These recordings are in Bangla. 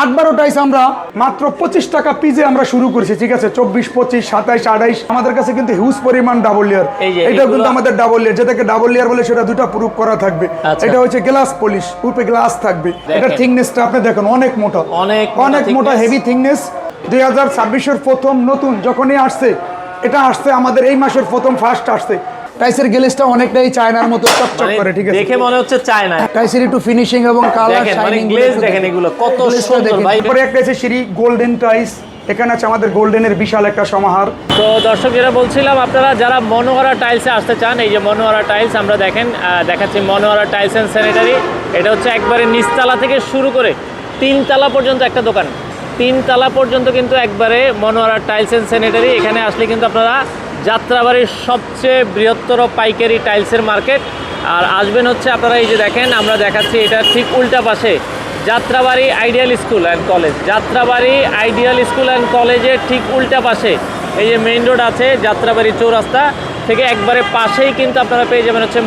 8-12 টাইস আমরা মাত্র 25 টাকা পিজে আমরা শুরু করেছি, ঠিক আছে। 24, 25, 27, 28 আমাদের কাছে কিন্তু হিউজ পরিমাণ ডাবল লেয়ার। এটা কিন্তু আমাদের ডাবল লেয়ার, যেটাকে ডাবল লেয়ার বলে সেটা দুটো প্রুফ করা থাকবে। এটা হচ্ছে গ্লাস পলিশ, উপরে গ্লাস থাকবে। এটা থিকনেসটা আপনি দেখেন অনেক মোটা, অনেক মোটা হেভি থিকনেস। 2026 এর প্রথম নতুন যখনই আসছে, এটা আসছে আমাদের এই মাসের প্রথম ফার্স্ট আসছে। টাইসের গ্লেজটা অনেকটাই চায়নার মতো চকচক করে, ঠিক আছে। দেখে মনে হচ্ছে চায়না। টাইসের একটু ফিনিশিং এবং কালার শাইনিং গ্লেজ দেখেন, এগুলো কত সুন্দর ভাই। এরপরে একটা আছে সিঁড়ি গোল্ডেন টাইস, এখানে আছে আমাদের গোল্ডেনের বিশাল একটা সমাহার। তো দর্শক, যেটা বলছিলাম, আপনারা যারা মনোহরা টাইলসে আসতে চান, এই যে মনোহরা টাইলস আমরা দেখাচ্ছি মনোহরা টাইলস এন্ড স্যানিটারি। এটা হচ্ছে একবারে নিচতলা থেকে শুরু করে 3 তলা পর্যন্ত একটা দোকান। 3 তলা পর্যন্ত কিন্তু একবারে মনোহরা টাইলস এন্ড স্যানিটারি। এখানে আসলে কিন্তু আপনারা যাত্রাবাড়ির সবচেয়ে বৃহত্তর পাইকারি টাইলসের মার্কেট। আর আসবেন হচ্ছে আপনারা, এই যে দেখেন আমরা দেখাচ্ছি, এটা ঠিক উল্টা পাশে Jatrabari ideal school and college. Jatrabari ideal school and কলেজের ঠিক উল্টা পাশে এই যে মেইন রোড আছে, যাত্রাবাড়ি চৌরাস্তা থেকে একবারে পাশেই কিন্তু আপনারা পেয়ে যাবেন হচ্ছে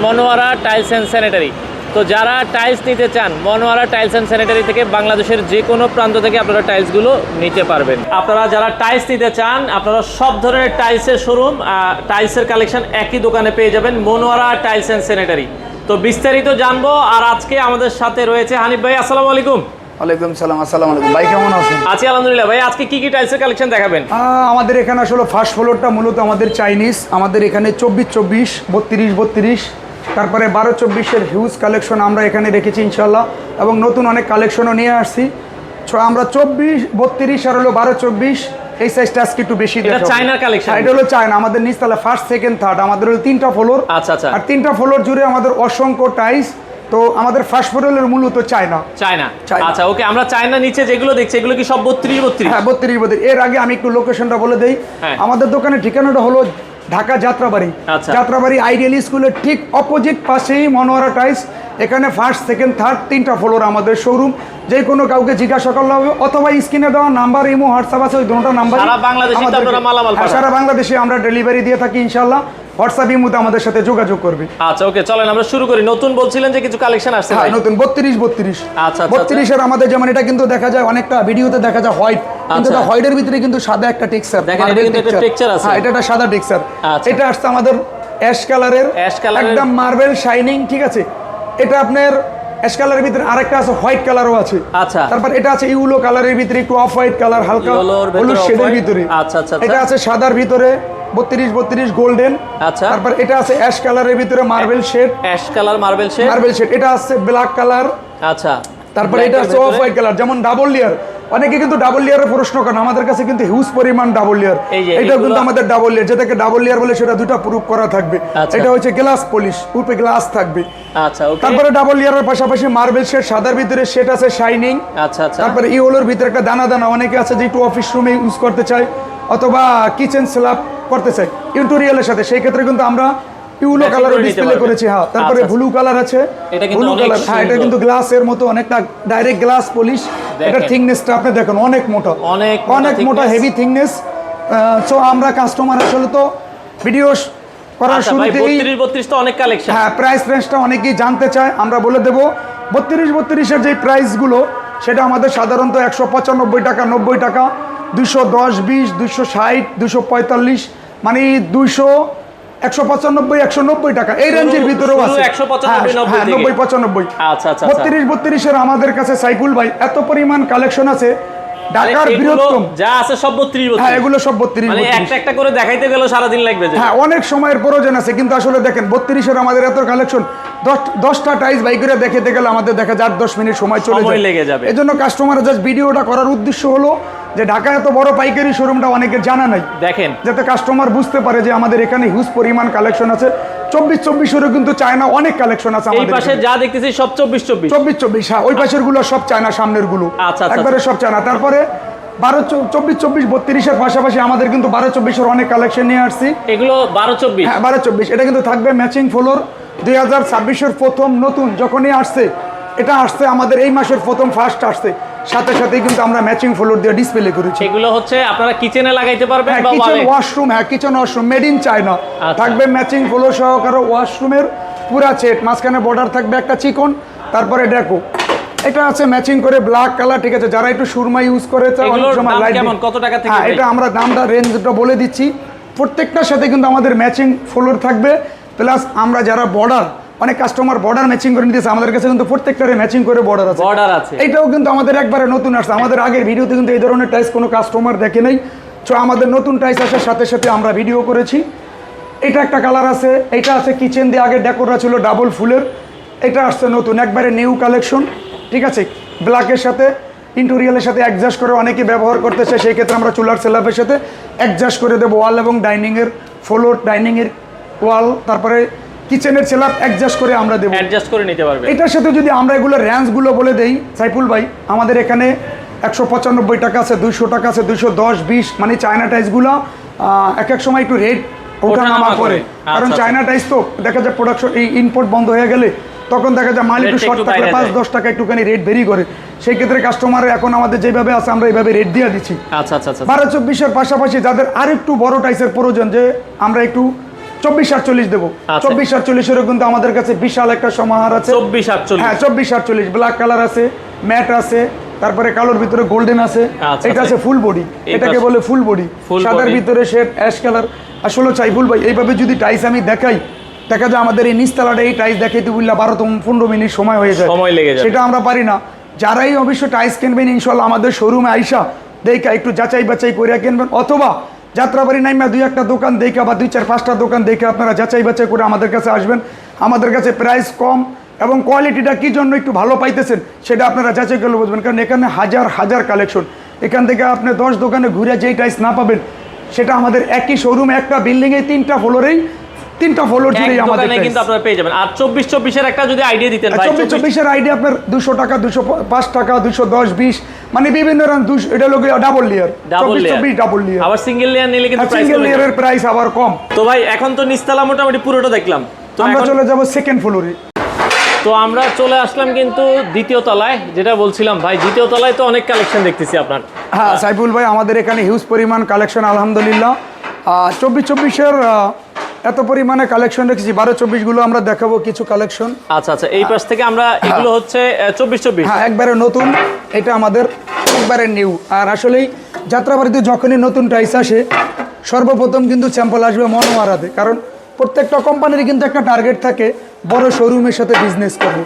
মনোহরা টাইলস অ্যান্ড স্যানিটারি। তো যারা টাইলস নিতে চান, মনোহরা টাইলস অ্যান্ড স্যানিটারি থেকে বাংলাদেশের যে কোনো প্রান্ত থেকে আপনারা টাইলসগুলো নিতে পারবেন। আপনারা যারা টাইলস নিতে চান, আপনারা সব ধরনের টাইলসের শোরুম, টাইলসের কালেকশন একই দোকানে পেয়ে যাবেন, মনোহরা টাইলস অ্যান্ড স্যানিটারি। তো বিস্তারিত জানবো। আর আজকে আমাদের সাথে রয়েছে হানিফ ভাই। আসসালামু আলাইকুম। ওয়ালাইকুম সালাম। আসসালামু আলাইকুম ভাই, কেমন আছেন? আছি আলহামদুলিল্লাহ। ভাই আজকে কি কি টাইলসের কালেকশন দেখাবেন? আমাদের এখানে আসলে ফার্স্ট ফ্লোরটা মূলত আমাদের চাইনিজ। আমাদের এখানে 24, 24, 32, তারপরে 12-24 হিউজ কালেকশন আমরা এখানে রেখেছি ইনশাল্লাহ, এবং নতুন অনেক কালেকশনও নিয়ে আসছি। আমরা 24, 32 আর হলো 12-24 এই সাইজটা আজকে একটু বেশি দেখাবো। চায়নার কালেকশন। এটা হলো চায়না। আমাদের নিচতলা ফার্স্ট, সেকেন্ড, থার্ড আমাদের হলো 3টা ফ্লোর। আচ্ছা আচ্ছা। আর 3টা ফ্লোর জুড়ে আমাদের অসংখ্য টাইলস। তো আমাদের ফার্স্ট ফ্লোরের মূলত চায়না। আচ্ছা ওকে। আমরা চায়না নিচে যেগুলো দেখছি, এগুলো কি সব 32, 32? হ্যাঁ 32, 32। এর আগে আমি একটু লোকেশনটা বলে দেই। আমাদের দোকানের ঠিকানাটা হলো ঢাকা যাত্রাবাড়ি। যাত্রাবাড়ি আইডিয়াল স্কুলের ঠিক অপোজিট পাশেই মনোহরা টাইলস। এখানে ফার্স্ট, সেকেন্ড, থার্ড 3টা ফ্লোর আমাদের শোরুম। যে কোনো কাউকে জিজ্ঞাসা করলে হবে, অথবা স্ক্রিনে দেওয়া নাম্বার, ইমো, হোয়াটসঅ্যাপ আছে, ওই দুটো নাম্বার। সারা বাংলাদেশে আমরা ডেলিভারি দিয়ে থাকি ইনশাল্লাহ। হোয়াটসঅ্যাপ, ইমোতে আমাদের সাথে যোগাযোগ করবে। আচ্ছা ওকে, চলেন আমরা শুরু করি। নতুন বলছিলেন যে কিছু কালেকশন আসছে। হ্যাঁ নতুন 32, 32। আচ্ছা 32 এর আমাদের যেমন এটা কিন্তু দেখা যায় অনেকটা ভিডিওতে দেখা যায় হোয়াইট, কিন্তু এটা হোয়াইটের ভিতরে কিন্তু সাদা একটা টেক্সচার। দেখেন এটা কিন্তু একটা টেক্সচার আছে। হ্যাঁ এটা একটা সাদা টেক্সচার। এটা আসছে আমাদের অ্যাশ কালারের, একদম মার্বেল শাইনিং, ঠিক আছে। এটা আপনার অ্যাশ কালারের ভিতরে আরেকটা আছে হোয়াইট কালারও আছে। আচ্ছা। তারপর এটা আছে ইউলো কালারের ভিতরে একটু অফ হোয়াইট কালার, হালকা হলুদ শেডের ভিতরে। আচ্ছা আচ্ছা। এটা আছে সাদার ভিতরে 32, 32 গোল্ডেন। আচ্ছা। তারপর এটা আছে অ্যাশ কালারের ভিতরে marble shade, ash colour marble shade, marble shade. এটা আছে ব্ল্যাক কালার। আচ্ছা। তারপর এটা আছে অফ হোয়াইট কালার। যেমন ডাবল লেয়ার, অনেকে কিন্তু ডাবল লেয়ারের প্রশ্ন করেন, আমাদের কাছে কিন্তু হিউজ পরিমাণ ডাবল লেয়ার। এটা কিন্তু আমাদের ডাবল লেয়ার, যেটাকে ডাবল লেয়ার বলে সেটা দুটো প্রুফ করা থাকবে। এটা হচ্ছে গ্লাস পলিশ, উপরে গ্লাস থাকবে। আচ্ছা ওকে। তারপরে ডাবল লেয়ারের পাশাপাশি মার্বেল শেড, সাদার ভিতরে শেড আছে শাইনিং। আচ্ছা আচ্ছা। তারপরে ইউলোর ভিতরে একটা দানা দানা, অনেকে আছে যে একটু অফিস রুমে ইউজ করতে চায়, অথবা কিচেন স্ল্যাব করতে চাই ইন্টেরিয়রের সাথে, সেই ক্ষেত্রে কিন্তু আমরা ইউলো কালার ডিসপ্লে করেছি। হ্যাঁ তারপরে ব্লু কালার আছে, ব্লু কালার। হ্যাঁ এটা কিন্তু গ্লাসের মতো অনেকটা ডাইরেক্ট গ্লাস পলিশ। এটা থিকনেসটা আপনি দেখেন অনেক মোটা, অনেক মোটা হেভি থিকনেস। সো আমরা কাস্টমার আসলে তো ভিডিও করার শুরুতেই 32, 32 তো অনেক কালেকশন। হ্যাঁ প্রাইস রেঞ্জটা অনেকেই জানতে চায়, আমরা বলে দেব। 32, 32 এর যে প্রাইসগুলো সেটা আমাদের সাধারণত 195 টাকা, 90 টাকা, 210, 20, 260, 245, মানে 200, 195, 190 টাকা এই রেঞ্জের ভিতরেও আছে। 90, 95। আচ্ছা আচ্ছা। 32, 32 এর আমাদের কাছে সাইফুল ভাই এত পরিমাণ কালেকশন আছে, ঢাকার বৃহত্তম যা আছে সব 32, 32। হ্যাঁ এগুলো সব 32, মানে একটা একটা করে দেখাইতে গেলে সারা দিন লাগবে। হ্যাঁ অনেক সময়ের প্রয়োজন আছে, কিন্তু আসলে দেখেন 32 এর আমাদের এত কালেকশন, 10টা টাইলস বাই করে দেখাতে গেলে আমাদের দেখা যায় 8-10 মিনিট সময় লেগে যাবে। এজন্য কাস্টমার জাস্ট ভিডিওটা করার উদ্দেশ্য হলো যে ঢাকা এত বড় পাইকারি শোরুমটা অনেকের জানা নাই, দেখেন, যাতে কাস্টমার বুঝতে পারে যে আমাদের এখানে হিউজ পরিমাণ কালেকশন আছে। 24-24 কিন্তু চায়না অনেক কালেকশন আছে আমাদের। এই পাশে যা দেখতেছি সব 24-24। হ্যাঁ ওই পাশের গুলো সব চায়না, সামনের গুলো একবারে সব চায়না। তারপরে 12-24, 32 এর পাশাপাশি আমাদের কিন্তু 12-24 এর অনেক কালেকশন নিয়ে আসছি। এগুলো 12-24। হ্যাঁ 12-24 এটা কিন্তু থাকবে ম্যাচিং ফ্লোর। 2026 এর প্রথম নতুন যখনই আসছে, এটা আসছে আমাদের এই মাসের প্রথম ফার্স্ট আসছে, সাথে সাথেই কিন্তু আমরা ম্যাচিং ফ্লোর দিয়ে ডিসপ্লে করেছি। এগুলো হচ্ছে আপনারা কিচেনে লাগাইতে পারবেন বা কিচেন ওয়াশরুম। হ্যাঁ kitchen washroom made in China থাকবে, ম্যাচিং ফ্লোর সহকারে ওয়াশরুমের পুরা সেট। মাঝখানে বর্ডার থাকবে একটা চিকন, তারপরে ডেকো এটা আছে ম্যাচিং করে ব্ল্যাক কালার, ঠিক আছে। যারা একটু সুরমা ইউজ করে এগুলোর দাম কেমন, কত টাকা থেকে? হ্যাঁ, এটা আমরা দামটা রেঞ্জটা বলে দিচ্ছি। প্রত্যেকটার সাথে কিন্তু আমাদের ম্যাচিং ফ্লোর থাকবে, প্লাস আমরা যারা বর্ডার, অনেক কাস্টমার বর্ডার ম্যাচিং করে নিতেছে, আমাদের কাছে কিন্তু প্রত্যেকটারে ম্যাচিং করে বর্ডার আছে। এটাও কিন্তু আমাদের একবারে নতুন আসছে। আমাদের আগের ভিডিওতে কিন্তু এই ধরনের টাইস কোনো কাস্টমার দেখে নাই। তো আমাদের নতুন টাইস আসার সাথে সাথে আমরা ভিডিও করেছি। এটা একটা কালার আছে, এটা আছে কিচেন দিয়ে, আগে ডেকোরটা ছিল ডাবল ফুলের, এটা আসছে নতুন একবারে নিউ কালেকশন, ঠিক আছে। ব্ল্যাকের সাথে ইন্টেরিয়ালের সাথে অ্যাডজাস্ট করে অনেকে ব্যবহার করতেছে, সেই ক্ষেত্রে আমরা চুলার স্ল্যাবের সাথে অ্যাডজাস্ট করে দেবো ওয়াল এবং ডাইনিংয়ের ফ্লোর, ডাইনিংয়ের ওয়াল, তারপরে কিচেনের স্ল্যাব অ্যাডজাস্ট করে আমরা দেবো, অ্যাডজাস্ট করে নিতে পারবে। এটার সাথে যদি আমরা এগুলো রেঞ্জগুলো বলে দেই সাইফুল ভাই, আমাদের এখানে 195 টাকা আছে, 200 টাকা আছে, 210, 20, মানে চায়না টাইসগুলো এক এক সময় একটু রেট ওঠানামা করে, কারণ চায়না টাইস তো দেখা যায় প্রোডাকশন এই ইম্পোর্ট বন্ধ হয়ে গেলে তখন দেখা যায় মাল একটু শর্ট থাকলে 5-10 টাকা একটুখানি রেট ভেরি করে, সেই ক্ষেত্রে কাস্টমার এখন আমাদের যেভাবে আছে আমরা এইভাবে রেট দিয়ে দিচ্ছি। আচ্ছা আচ্ছা আচ্ছা। 12-24-এর পাশাপাশি যাদের আর একটু বড় টাইসের প্রয়োজন, যে আমরা একটু 24-48 দেবো, 24-48-এরও কিন্তু আমাদের কাছে বিশাল একটা সমাহার আছে। 24-48, হ্যাঁ 24-48 ব্ল্যাক কালার আছে, ম্যাট আছে, তারপরে কালোর ভিতরে গোল্ডেন আছে, এটা আছে ফুল বডি, এটাকে বলে ফুল বডি, সাদার ভিতরে শেড অ্যাশ কালার। আসলে সাইফুল ভাই এইভাবে যদি টাইস আমি দেখাই, দেখা যায় আমাদের এই নিচতলাটা এই টাইস দেখাইতে বললে 12-15 মিনিট সময় হয়ে যায়, সময় লেগে যায়, সেটা আমরা পারি না। যারাই অবশ্য টাইস কিনবেন ইনশাল্লাহ আমাদের শোরুমে আইসা দেখা একটু যাচাই বাছাই করে কিনবেন, অথবা যাত্রাবাড়ি নাইমা 2-1টা দোকান দেখা বা 2-4-5টা দোকান দেখে আপনারা যাচাই বাছাই করে আমাদের কাছে আসবেন। আমাদের কাছে প্রাইস কম এবং কোয়ালিটিটা কী জন্য একটু ভালো পাইতেছেন সেটা আপনারা যাচাই করলে বুঝবেন, কারণ এখানে হাজার হাজার কালেকশন। এখান থেকে আপনি 10 দোকানে ঘুরে যেই টাইস না পাবেন, সেটা আমাদের একই শোরুমে একটা বিল্ডিংয়ে 3টা ফ্লোরেই 3টা ফ্লোর জুড়েই আমাদের কিন্তু আপনারা পেয়ে যাবেন। আর 24-24-এর একটা যদি আইডিয়া দিতেন ভাই। 24-24-এর আইডিয়া আপনার 200 টাকা, 205 টাকা, 210, 20, মানে বিভিন্ন রকম। এটা লোকে ডাবল লেয়ার, 24-24 ডাবল লেয়ার। আবার সিঙ্গেল লেয়ার নিলে কিন্তু সিঙ্গেল লেয়ারের প্রাইস আবার কম। তো ভাই এখন তো নিচতলা মোটামুটি পুরোটা দেখলাম, তো আমরা চলে যাব সেকেন্ড ফ্লোরে। তো আমরা চলে আসলাম কিন্তু দ্বিতীয় তলায়, যেটা বলছিলাম ভাই, দ্বিতীয় তলায় তো অনেক কালেকশন দেখতেছি আপনার। হ্যাঁ সাইফুল ভাই, আমাদের এখানে হিউজ পরিমাণ কালেকশন আলহামদুলিল্লাহ। 24-24-এর এত পরিমাণে কালেকশন রেখেছি, 12-24 গুলো আমরা দেখাবো কিছু কালেকশন। আচ্ছা আচ্ছা, এই পাশ থেকে আমরা এগুলো হচ্ছে 24-24, হ্যাঁ একবারে নতুন, এটা আমাদের একবারে নিউ। আর আসলেই যাত্রাবাড়িতে যখনই নতুন টাইস আসে সর্বপ্রথম কিন্তু স্যাম্পল আসবে মনোয়ারাতে, কারণ প্রত্যেকটা কোম্পানির কিন্তু একটা টার্গেট থাকে বড় শোরুমের সাথে বিজনেস করবে।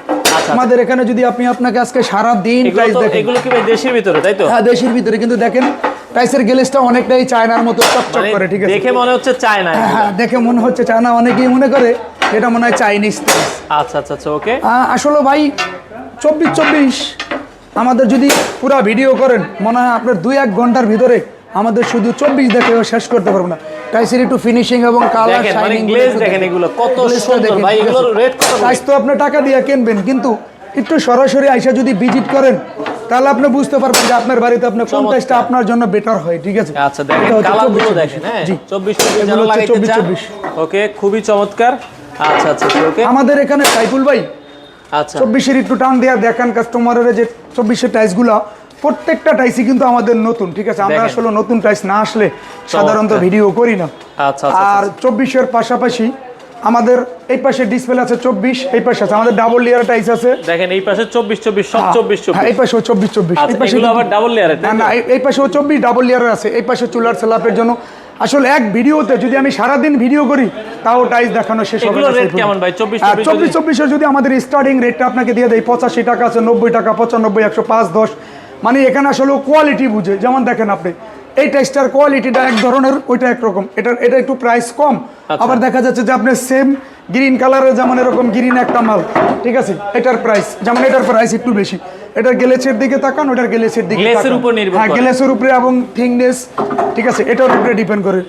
আমাদের এখানে যদি আপনাকে আজকে সারা দিন টাইস দেখেন, এগুলো কি ভাই দেশের ভিতরে, তাই তো? হ্যাঁ দেশের ভিতরে, কিন্তু দেখেন টাইসের গ্লেজটা অনেকটাই চায়নার মতো চকচক করে, ঠিক আছে, দেখে মনে হচ্ছে চায়না। হ্যাঁ দেখে মনে হচ্ছে চায়না, অনেকেই মনে করে এটা মনে হয় চাইনিজ টাইস। আচ্ছা আচ্ছা আচ্ছা, ওকে। আসলে ভাই 24-24 আমাদের যদি পুরো ভিডিও করেন, মনে হয় আপনার 2-1 ঘন্টার ভিতরে আমাদের শুধু 24 দেখে শেষ করতে পারবো না। টাইসের একটু ফিনিশিং এবং কালার শাইনিং গ্লেজ দেখেন, এগুলো কত সুন্দর ভাই। এগুলোর রেট কত? টাইস তো আপনি টাকা দিয়ে কিনবেন, কিন্তু একটু সরাসরি আইসা যদি ভিজিট করেন তাহলে আপনি বুঝতে পারবেন যে আপনার বাড়িতে আপনি কোন টাইসটা আপনার জন্য বেটার হয়, ঠিক আছে। আচ্ছা দেখেন কালারগুলো দেখেন, হ্যাঁ 24-24 যারা লাগাইতে চান, ওকে, খুবই চমৎকার। আচ্ছা আচ্ছা ওকে। আমাদের এখানে সাইফুল ভাই আচ্ছা 24-এর একটু টান দেয়া দেখান কাস্টমারের, যে 24-এর টাইসগুলো প্রত্যেকটা টাইসই কিন্তু আমাদের নতুন, ঠিক আছে। আমরা আসলে নতুন টাইস না আসলে সাধারণত ভিডিও করি না। আচ্ছা আর 24-এর পাশাপাশি আমাদের এই পাশে ডিসপ্লে আছে 24, এই পাশে আছে আমাদের ডাবল লেয়ার টাইস আছে, দেখেন এই পাশে 24-24 সব 24-24, হ্যাঁ এই পাশেও 24-24, এই পাশে আবার ডাবল লেয়ার, না এই পাশেও 24 ডাবল লেয়ারের আছে, এই পাশে চুলার স্ল্যাপের জন্য। আসলে এক ভিডিওতে যদি আমি সারাদিন ভিডিও করি তাও টাইস দেখানো শেষ হবে না। রেট কেমন ভাই? 24-24 যদি আমাদের স্টার্টিং রেটটা আপনাকে দিয়ে দেয় 85 টাকা আছে, 90 টাকা, 95, 105, 10, মানে এখানে আসলে কোয়ালিটি বুঝে। যেমন দেখেন আপনি এই টাইসটার কোয়ালিটিটা এক ধরনের, ওইটা একরকম, এটা একটু প্রাইস কম। আবার দেখা যাচ্ছে যে আপনি সেম গ্রিন কালারের, যেমন এরকম গ্রিন একটা মাল, ঠিক আছে, এটার প্রাইস যেমন এটার প্রাইস একটু বেশি। এটার গ্লেসের দিকে তাকান, ওটার গ্লেসের দিকে তাকান, গ্লেসের উপর নির্ভর করে, হ্যাঁ গ্লেসের উপরে এবং থিকনেস, ঠিক আছে, এটার উপরে ডিপেন্ড করে।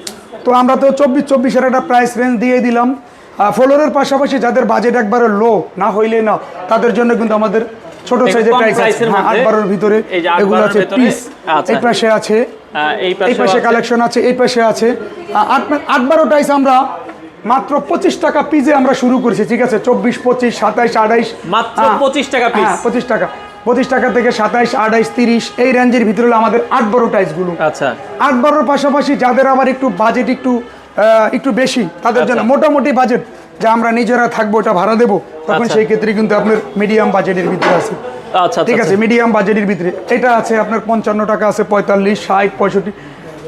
তো আমরা তো 24-24-এর একটা প্রাইস রেঞ্জ দিয়ে দিলাম। ফ্লোরের পাশাপাশি যাদের বাজেট একবারে লো না হইলে না, তাদের জন্য কিন্তু আমাদের ছোট সাইজের টাইস আছে, 8-12-এর ভিতরে এগুলো আছে পিস। এই পাশে আছে, এই পাশে কালেকশন আছে, এই পাশে আছে 8-12 টাইস আমরা মাত্র 25 টাকা পিজে আমরা শুরু করেছি, ঠিক আছে। 24, 25, 27, 28, মাত্র 25 টাকা পিস। হ্যাঁ 25 টাকা থেকে 27, 28, 30 এই রেঞ্জের ভিতরে হলো আমাদের 8-12 টাইসগুলো। আচ্ছা 8-12-এর পাশাপাশি যাদের আবার একটু বাজেট একটু বেশি, তাদের জন্য মোটামুটি বাজেট, যে আমরা নিজেরা থাকবো, ওটা ভাড়া দেবো, তখন সেই ক্ষেত্রে কিন্তু আপনার মিডিয়াম বাজেটের ভিতরে আছে। আচ্ছা ঠিক আছে, মিডিয়াম বাজেটের ভিতরে এটা আছে আপনার 55 টাকা আছে, 45, 60, 65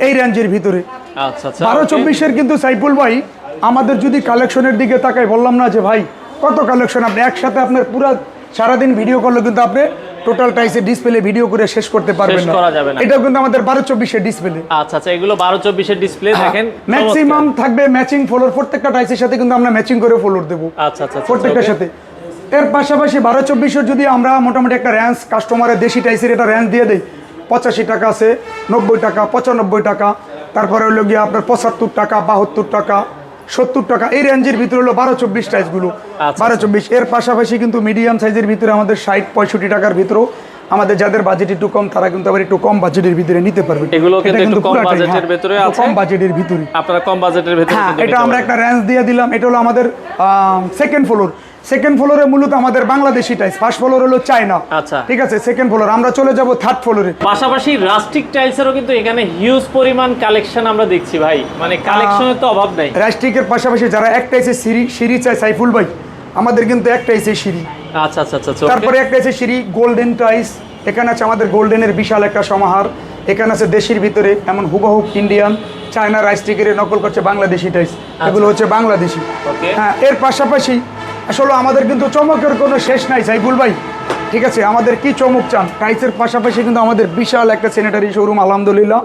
এই রেঞ্জের ভিতরে। আচ্ছা আচ্ছা 12-24-এর কিন্তু সাইফুল ভাই আমাদের যদি কালেকশনের দিকে তাকাই, বললাম না যে ভাই কত কালেকশন, আপনি একসাথে আপনার পুরো সারাদিন ভিডিও করলে কিন্তু আপনি টোটাল টাইসের ডিসপ্লে ভিডিও করে শেষ করতে পারবেন শেষ করা যাবে না। এটা কিন্তু আমাদের 12-24-এর ডিসপ্লে। আচ্ছা আচ্ছা এগুলো 12-24-এর ডিসপ্লে দেখেন ম্যাক্সিমাম থাকবে ম্যাচিং ফ্লোর, প্রত্যেকটা টাইসের সাথে কিন্তু আমরা ম্যাচিং করে ফ্লোর দেবো আচ্ছা আচ্ছা প্রত্যেকটার সাথে। এর পাশাপাশি 12-24-এর যদি আমরা মোটামুটি একটা রেঞ্জ কাস্টমারের দেশি টাইসের এটা রেঞ্জ দিয়ে দেই, 85 টাকা আছে, 90 টাকা, 95 টাকা, তারপরে হলো গিয়ে আপনার 75 টাকা, 72 টাকা, 70 টাকা, এই রেঞ্জের ভিতরে হলো 12-24 টাইসগুলো। 12-24 এর পাশাপাশি কিন্তু মিডিয়াম সাইজের ভিতরে আমাদের 60-65 টাকার ভিতরেও আমাদের যাদের বাজেট একটু কম তারা কিন্তু আবার একটু কম বাজেটের ভিতরে নিতে পারবে। এগুলো কিন্তু একটু কম বাজেটের ভিতরে আছে, কম বাজেটের ভিতরে আপনারা কম বাজেটের ভিতরে হ্যাঁ, কিন্তু এটা আমরা একটা রেঞ্জ দিয়ে দিলাম। এটা হলো আমাদের সেকেন্ড ফ্লোর। সেকেন্ড ফ্লোরে মূলত আমাদের বাংলাদেশি টাইস, ফার্স্ট ফ্লোর হলো চায়না। আচ্ছা ঠিক আছে, সেকেন্ড ফ্লোর আমরা চলে যাব থার্ড ফ্লোরে। পাশাপাশি রাস্টিক টাইলসেরও কিন্তু এখানে হিউজ পরিমাণ কালেকশন আমরা দেখছি ভাই, মানে কালেকশনের তো অভাব নাই। রাস্টিকের পাশাপাশি যারা একটা এসে সিঁড়ি চায় সাইফুল ভাই, আমাদের কিন্তু একটা এসে সিঁড়ি। আচ্ছা আচ্ছা আচ্ছা তারপরে একটা এসে সিঁড়ি গোল্ডেন টাইস, এখানে আছে আমাদের গোল্ডেনের বিশাল একটা সমাহার, এখানে আছে দেশের ভিতরে এমন হুবহু ইন্ডিয়ান চায়না রাইস্টিকের নকল করছে বাংলাদেশি টাইস, এগুলো হচ্ছে বাংলাদেশি। হ্যাঁ, এর পাশাপাশি আসলে আমাদের কিন্তু চমকের কোনো শেষ নাই সাইফুল ভাই। ঠিক আছে, আমাদের কি চমক চান? টাইসের পাশাপাশি কিন্তু আমাদের বিশাল একটা স্যানিটারি শোরুম আলহামদুলিল্লাহ।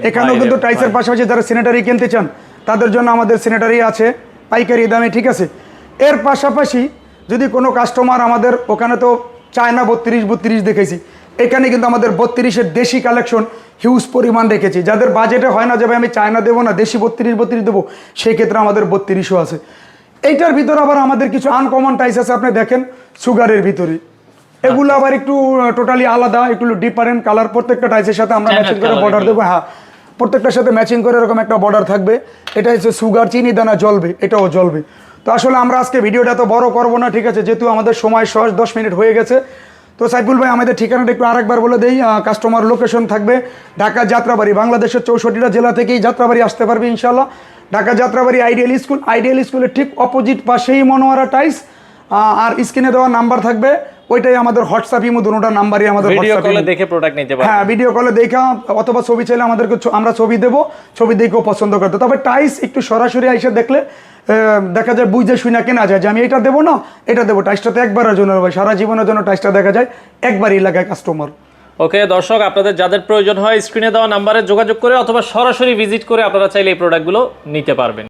এখানেও কিন্তু টাইসের পাশাপাশি যারা স্যানিটারি কিনতে চান তাদের জন্য আমাদের স্যানিটারি আছে পাইকারি দামে। ঠিক আছে, এর পাশাপাশি যদি কোনো কাস্টমার আমাদের ওখানে তো চায়না 32 দেখেছি, এখানে কিন্তু আমাদের 32-এর দেশি কালেকশন হিউজ পরিমাণ রেখেছি। যাদের বাজেটে হয় না যাবে আমি চায়না দেবো না, দেশি 32 দেবো, সেই ক্ষেত্রে আমাদের 32ও আছে। এইটার ভিতরে আবার আমাদের কিছু আনকমন টাইস আছে, আপনি দেখেন সুগারের ভিতরে, এগুলো আবার একটু টোটালি আলাদা, একটু ডিফারেন্ট কালার। প্রত্যেকটা টাইসের সাথে আমরা ম্যাচিং করে বর্ডার দেবো। হ্যাঁ, প্রত্যেকটার সাথে ম্যাচিং করে এরকম একটা বর্ডার থাকবে। এটা হচ্ছে সুগার, চিনি দানা জ্বলবে, এটাও জ্বলবে। তো আসলে আমরা আজকে ভিডিওটা তো বড় করবো না, ঠিক আছে, যেহেতু আমাদের সময় 10 মিনিট হয়ে গেছে। তো সাইফুল ভাই আমাদের ঠিকানাটা একটু আরেকবার বলে দেই। কাস্টমার লোকেশন থাকবে ঢাকা যাত্রাবাড়ি, বাংলাদেশের 64টা জেলা থেকেই যাত্রাবাড়ি আসতে পারবে ইনশাল্লাহ। ঢাকা যাত্রাবাড়ি আইডিয়াল স্কুলের ঠিক অপোজিট পাশেই মনোয়ারা টাইস। আর স্ক্রিনে দেওয়া নাম্বার থাকবে, ওইটাই আমাদের হোয়াটসঅ্যাপ ইমো দুটোটা নাম্বারই আমাদের ভিডিও কলে দেখে প্রোডাক্ট নিতে পারবেন। হ্যাঁ, ভিডিও কলে দেখা অথবা ছবি চাইলে আমাদেরকে আমরা ছবি দেবো, ছবি দেখেও পছন্দ করতে। তবে টাইস একটু সরাসরি এসে দেখলে দেখা যায় বুঝে শুনে কেনা যায় যে আমি এটা দেবো না এটা দেবো। টাইসটা তো একবারের জন্য ভাই, সারা জীবনের জন্য টাইসটা দেখা যায় একবারই লাগায় কাস্টমার। ওকে দর্শক, আপনাদের যাদের প্রয়োজন হয় স্ক্রিনে দেওয়া নাম্বারে যোগাযোগ করে অথবা সরাসরি ভিজিট করে আপনারা চাইলে এই প্রোডাক্টগুলো নিতে পারবেন।